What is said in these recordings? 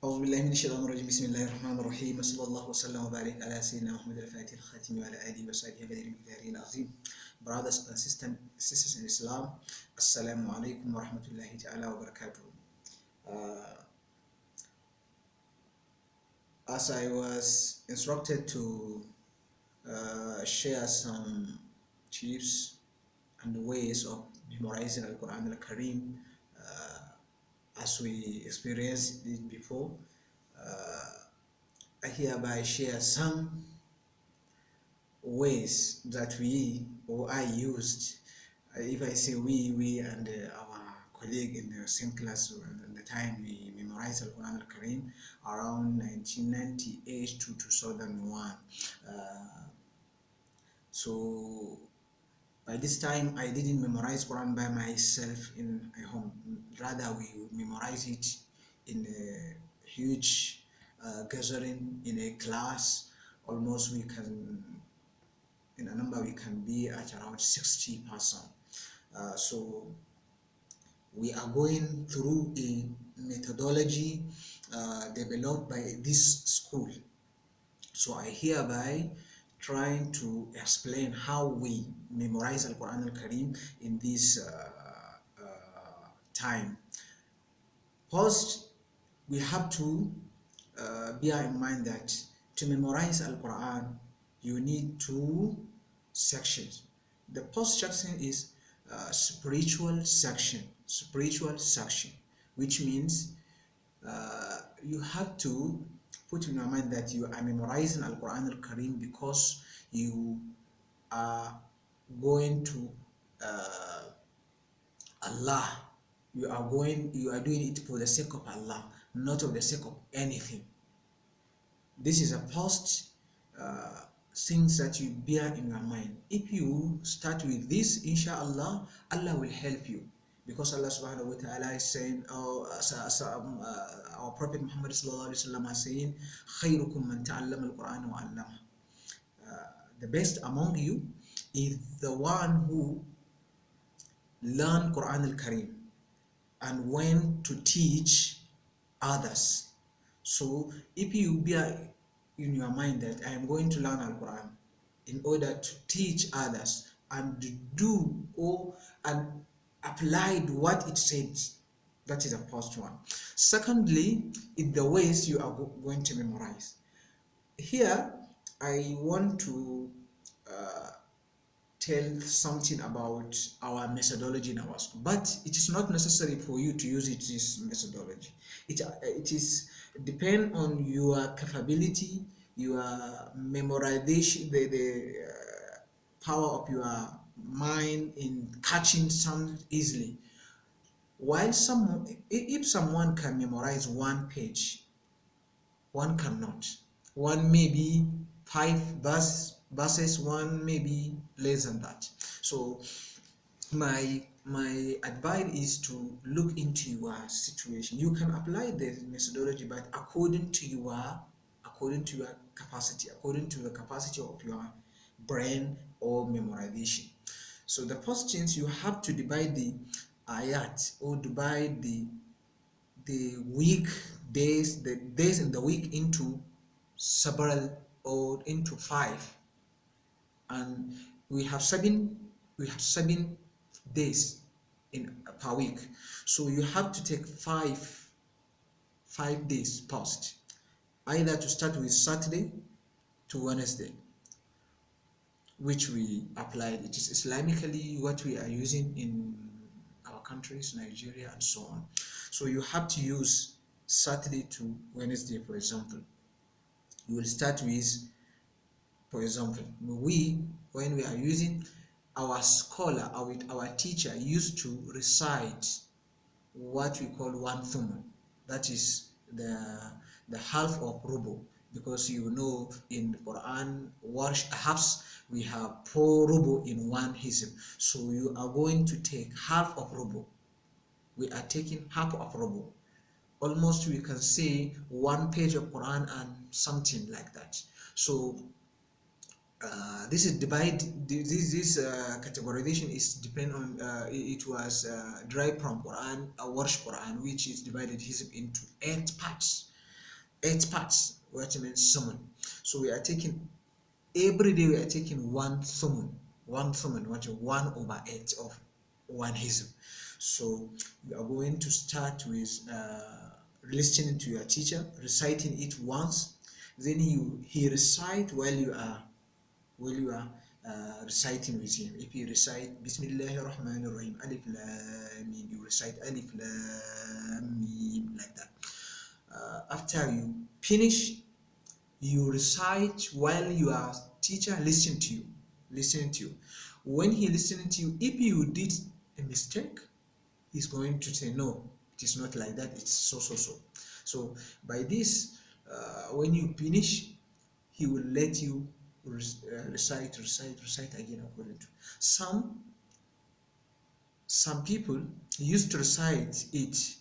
أعوذ بالله من الشيطان الرجيم بسم الله الرحمن الرحيم وصلى الله وسلم وبارك على سيدنا محمد الفاتح الخاتم وعلى آله وصحبه قدر مقداره العظيم. Brothers and sisters in Islam, Assalamu alaikum wa rahmatullahi ta'ala wa barakatuh. As I was instructed to share some tips and ways of memorizing Al-Quran Al-Kareem as we experienced it before, I hereby share some ways that we or I used. If I say we and our colleague in the same class at the time we memorized Al-Quran Al-Kareem around 1998 to 2001. So by this time I didn't memorize Quran by myself in a home. Rather we memorize it in a huge gathering in a class. Almost we can, in a number we can be at around 60 person. So we are going through a methodology developed by this school. So I hereby trying to explain how we memorize Al-Quran Al-Kareem in this time. First, we have to bear in mind that to memorize Al-Quran, you need two sections. The first section is spiritual section, which means you have to put in your mind that you are memorizing Al-Quran Al-Kareem because you are going to Allah. You are doing it for the sake of Allah, not for the sake of anything. This is a first things that you bear in your mind. If you start with this, inshallah, Allah will help you. Because Allah subhanahu wa ta'ala is saying, our Prophet Muhammad sallallahu alaihi wasallam is saying, خيركم من تعلم القرآن وعلمه. The best among you is the one who learned Quran al-Kareem and went to teach others. So if you bear in your mind that I am going to learn Al-Quran in order to teach others and do and applied what it says, that is the first one. Secondly, is the ways you are going to memorize. Here I want to tell something about our methodology in our school, but it is not necessary for you to use this methodology. It is depend on your capability, your memorization, the power of your mind in catching something easily. While if someone can memorize one page, one cannot. One maybe 5 verses, one maybe less than that. So my advice is to look into your situation. You can apply the methodology, but according to your capacity, according to the capacity of your brain or memorization. So the first thing, you have to divide the ayat, or divide the days in the week into several, or into 5, and we have seven days per week. So you have to take 5 days first, either to start with Saturday to Wednesday, which we applied. It is Islamically what we are using in our countries, Nigeria and so on. So you have to use Saturday to Wednesday. For example, you will start with, for example, when we are using, our scholar, our teacher used to recite what we call one thummah, that is the half of rubu, because you know in the Quran perhaps we have 4 rubu in one hizb. So you are going to take half of rubu. We are taking half of rubu. Almost we can say 1 page of Quran and something like that. So this is this categorization is depend on it was derived from Quran, Warsh Quran, which is divided hizb into 8 parts. 8 parts, what means summon. So we are taking every day, we are taking one summon, which is 1/8 of one hizb. So you are going to start with listening to your teacher, reciting it once, then he recite while you are reciting with him. If you recite Bismillahir Rahmanir Rahim, Alif Lam Mim, you recite Alif Lam Mim like that. After you finish, you recite while your teacher listening to you. When he listening to you, if you did a mistake, he's going to say no, it is not like that, it's so by this, when you finish, he will let you recite again. According to some people used to recite it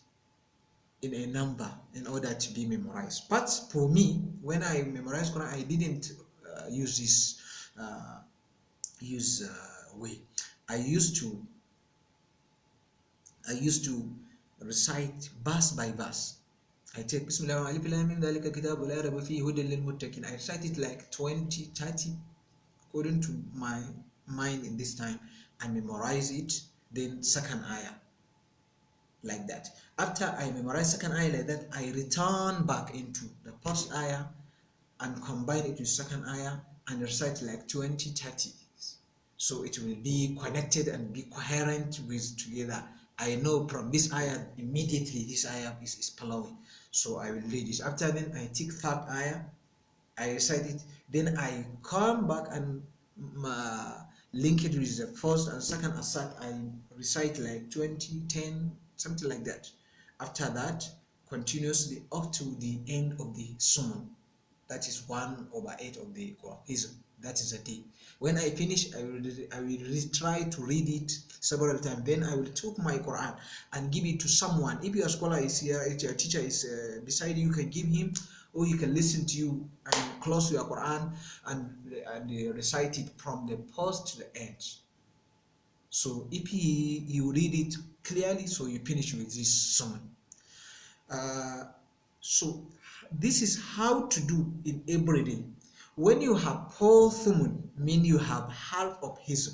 in a number in order to be memorized, but for me, when I memorized Quran, I didn't use this way. I used to recite verse by verse. I take Bismillah alif lam mim dhalika kitabu la rayba fihi hudan lil muttaqin. I recite it like 20, 30 according to my mind in this time. I memorize it, then second ayah like that. After I memorize second ayah like that, I return back into the first ayah and combine it with second ayah and recite like 20, 30. So it will be connected and be coherent with together. I know from this ayah immediately this ayah is following. So I will read this. After then I take third ayah, I recite it. Then I come back and link it with the first and second aside. I recite like 20, 10, something like that. After that, continuously up to the end of the summon. That is 1/8 of the Quran. That is a day. When I finish, I will try to read it several times. Then I will take my Quran and give it to someone. If your scholar is here, if your teacher is beside you, you can give him, or he can listen to you and close your Quran and recite it from the first to the end. So if you read it clearly, so you finish with this summon. So this is how to do in every day. When you have 4 thumun, mean you have half of hizb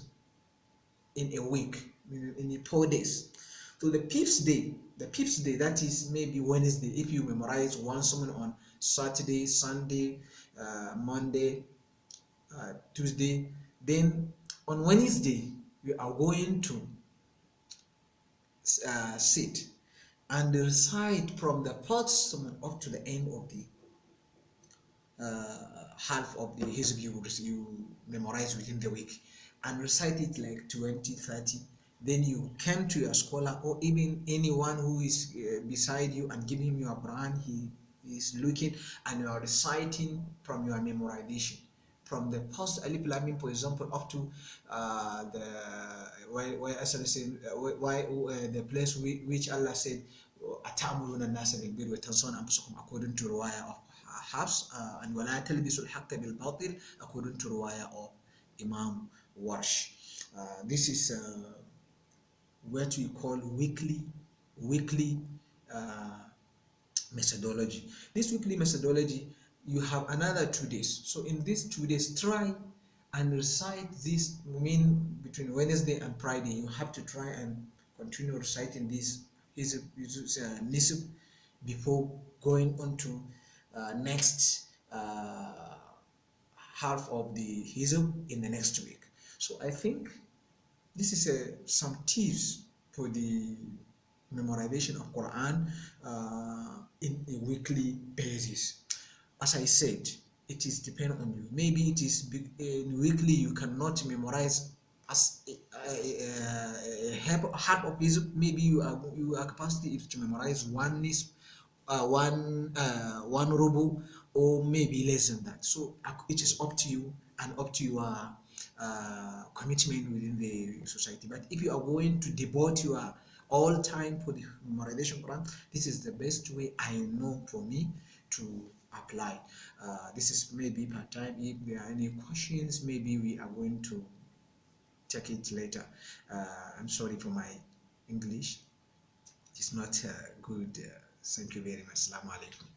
in a week, in 4 days. So the fifth day, that is maybe Wednesday. If you memorize one summon on Saturday, Sunday, Monday, Tuesday, then on Wednesday you are going to sit and recite from the first summon up to the end of the half of the hizb you memorize within the week, and recite it like 20, 30. Then you come to your scholar or even anyone who is beside you and give him your Quran. He is looking and you are reciting from your memorization, from the first alif lam mim, for example, up to the the place which Allah said atamuruna nasa bil birri wa tansawna anfusakum, according to riwayah of Hafs, and wala talbisul haqqa bil batil, according to riwayah of Imam Warsh. This is what we call weekly methodology. This weekly methodology, you have another 2 days. So in these 2 days, try and recite this. Mean between Wednesday and Friday, you have to try and continue reciting this nisb before going on to next half of the hizb in the next week. So I think this is some tips for the memorization of Quran in a weekly basis. As I said, it is depend on you. Maybe it is in weekly you cannot memorize as half of hizb. Maybe your capacity is to memorize one nisb, one rubu, or maybe less than that. So it is up to you and up to your commitment within the society. But if you are going to devote your all time for the memorization Quran, this is the best way I know for me to apply. This is maybe part time. If there are any questions, maybe we are going to take it later. I'm sorry for my English. It's not good. Thank you very much. Assalamu alaikum.